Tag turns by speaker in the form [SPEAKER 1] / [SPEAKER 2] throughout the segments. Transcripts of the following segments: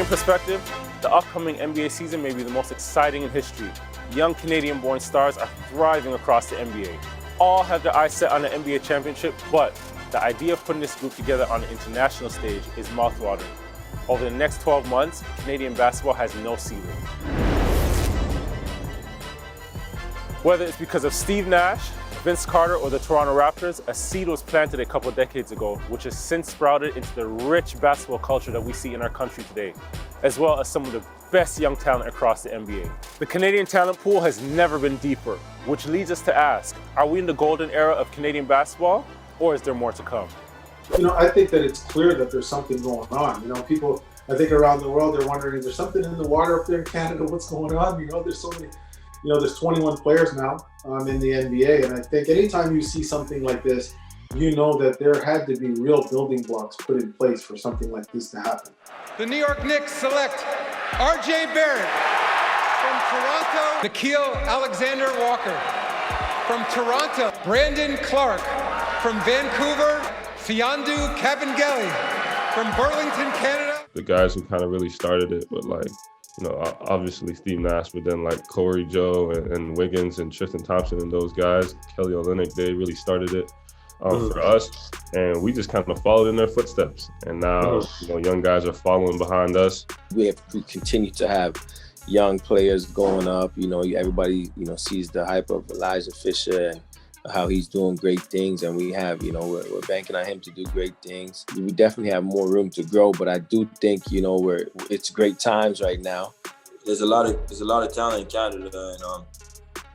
[SPEAKER 1] perspective, the upcoming NBA season may be the most exciting in history. Young Canadian-born stars are thriving across the NBA. All have their eyes set on the NBA championship, but the idea of putting this group together on the international stage is mouthwatering. Over the next 12 months, Canadian basketball has no ceiling. Whether it's because of Steve Nash, Vince Carter, or the Toronto Raptors, a seed was planted a couple decades ago, which has since sprouted into the rich basketball culture that we see in our country today, as well as some of the best young talent across the NBA. The Canadian talent pool has never been deeper, which leads us to ask, are we in the golden era of Canadian basketball, or is there more to come?
[SPEAKER 2] I think that it's clear that there's something going on. People, I think around the world, they're wondering, is there something in the water up there in Canada? What's going on? There's so many, there's 21 players now in the NBA. And I think anytime you see something like this, that there had to be real building blocks put in place for something like this to happen.
[SPEAKER 3] The New York Knicks select R.J. Barrett. From Toronto, gilgeous-alexander Walker. From Toronto, Brandon Clark. From Vancouver, Fiondu Kabengele. From Burlington, Canada.
[SPEAKER 4] The guys who kind of really started it, but obviously Steve Nash, but then Corey Joe and Wiggins and Tristan Thompson and those guys, Kelly Olynyk, they really started it for us. And we just kind of followed in their footsteps. And now, young guys are following behind us.
[SPEAKER 5] We have to continue to have young players going up. Everybody, sees the hype of Elijah Fisher and how he's doing great things, and we have, we're banking on him to do great things. We definitely have more room to grow, but I do think, it's great times right now.
[SPEAKER 6] There's a lot of talent in Canada,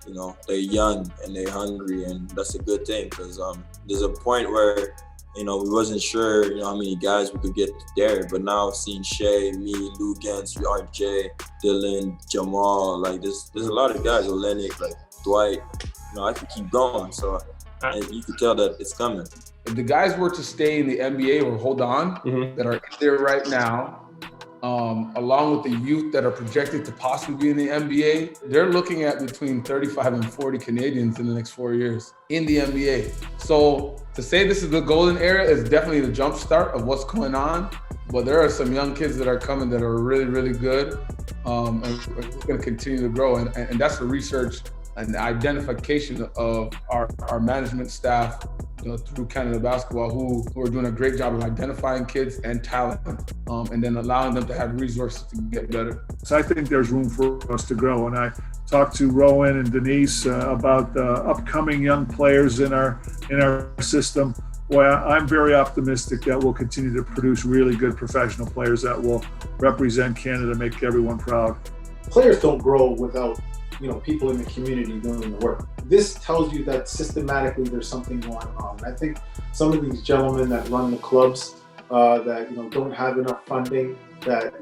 [SPEAKER 6] and they're young and they're hungry, and that's a good thing because there's a point where we wasn't sure how many guys we could get there, but now seeing Shea, me, Lugans, RJ, Dylan, Jamal, there's a lot of guys, Olynyk, Dwight. I could keep going, so you could tell that it's coming.
[SPEAKER 7] If the guys were to stay in the NBA or hold on, that are there right now, along with the youth that are projected to possibly be in the NBA, they're looking at between 35 and 40 Canadians in the next 4 years in the NBA. So to say this is the golden era is definitely the jump start of what's going on, but there are some young kids that are coming that are really, really good, and we're going to continue to grow, and that's the research and the identification of our management staff, through Canada Basketball, who are doing a great job of identifying kids and talent, and then allowing them to have resources to get better.
[SPEAKER 8] So I think there's room for us to grow. And I talked to Rowan and Denise about the upcoming young players in our system. Boy, I'm very optimistic that we'll continue to produce really good professional players that will represent Canada, make everyone proud.
[SPEAKER 2] Players don't grow without people in the community doing the work. This tells you that systematically there's something going on. I think some of these gentlemen that run the clubs that don't have enough funding, that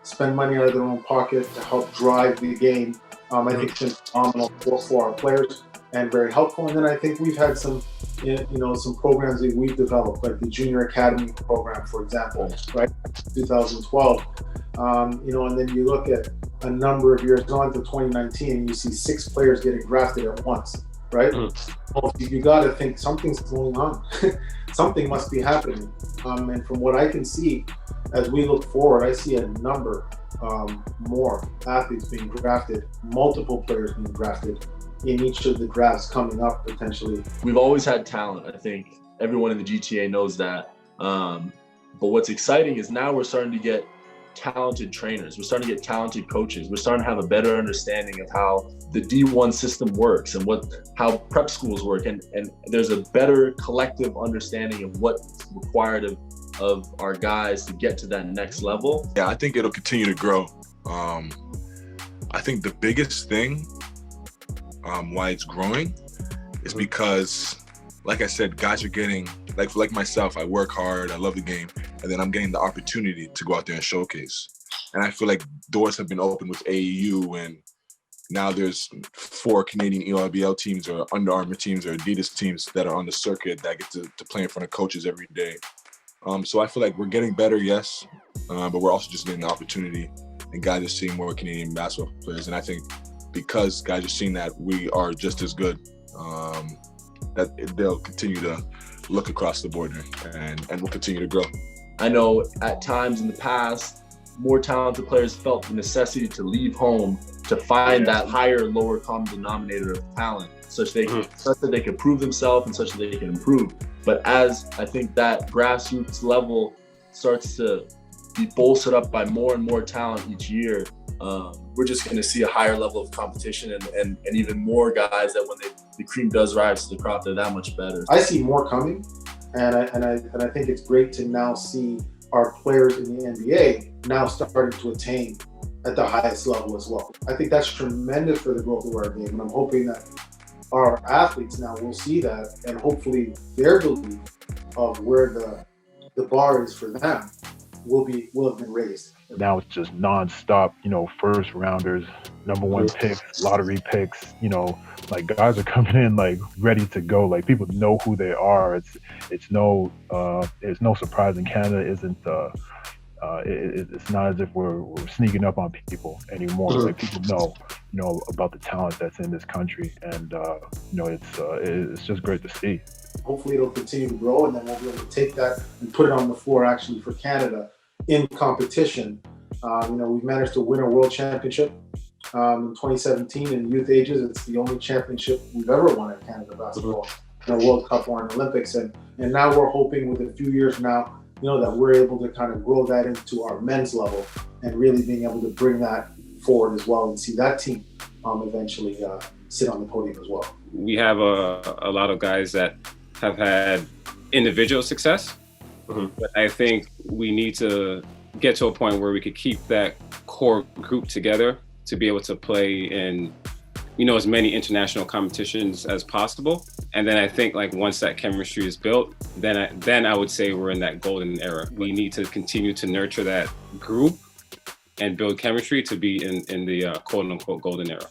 [SPEAKER 2] spend money out of their own pocket to help drive the game, I think it's been phenomenal for our players and very helpful. And then I think we've had some some programs that we've developed, like the Junior Academy program, for example, right, 2012. And then you look at a number of years on to 2019, and you see 6 players getting drafted at once, right? Well, you got to think something's going on. Something must be happening. And from what I can see, as we look forward, I see a number more athletes being drafted, multiple players being drafted in each of the drafts coming up potentially.
[SPEAKER 9] We've always had talent. I think everyone in the GTA knows that. But what's exciting is now we're starting to get talented trainers. We're starting to get talented coaches. We're starting to have a better understanding of how the D1 system works and how prep schools work. And there's a better collective understanding of what's required of our guys to get to that next level.
[SPEAKER 10] Yeah, I think it'll continue to grow. I think the biggest thing why it's growing is because, like I said, guys are getting, like myself, I work hard, I love the game, and then I'm getting the opportunity to go out there and showcase. And I feel like doors have been opened with AAU, and now there's 4 Canadian ELBL teams or Under Armour teams or Adidas teams that are on the circuit that get to play in front of coaches every day. So I feel like we're getting better, yes, but we're also just getting the opportunity, and guys are seeing more Canadian basketball players. And I think because guys are seeing that we are just as good, that they'll continue to look across the border and we'll continue to grow.
[SPEAKER 9] I know at times in the past, more talented players felt the necessity to leave home to find that higher, lower common denominator of talent, such that they could prove themselves and such that they can improve. But as I think that grassroots level starts to be bolstered up by more and more talent each year, we're just going to see a higher level of competition and even more guys that when the cream does rise to the crop, they're that much better.
[SPEAKER 2] I see more coming, and I think it's great to now see our players in the NBA now starting to attain at the highest level as well. I think that's tremendous for the growth of our game, and I'm hoping that our athletes now will see that, and hopefully their belief of where the bar is for them will have been raised.
[SPEAKER 11] Now it's just nonstop, first rounders, number one picks, lottery picks, like guys are coming in like ready to go. Like people know who they are. It's no surprise in Canada isn't it's not as if we're sneaking up on people anymore. Like people know about the talent that's in this country, and it's just great to see.
[SPEAKER 2] Hopefully it'll continue to grow, and then we'll be able to take that and put it on the floor actually for Canada in competition. We've managed to win a world championship in 2017 in youth ages. It's the only championship we've ever won at Canada basketball, in a World Cup or an Olympics. And now we're hoping within a few years now, that we're able to kind of grow that into our men's level and really being able to bring that forward as well and see that team eventually sit on the podium as well.
[SPEAKER 12] We have a lot of guys that have had individual success, but I think we need to get to a point where we could keep that core group together to be able to play in, as many international competitions as possible. And then I think like once that chemistry is built, then I would say we're in that golden era. We need to continue to nurture that group and build chemistry to be in the quote unquote golden era.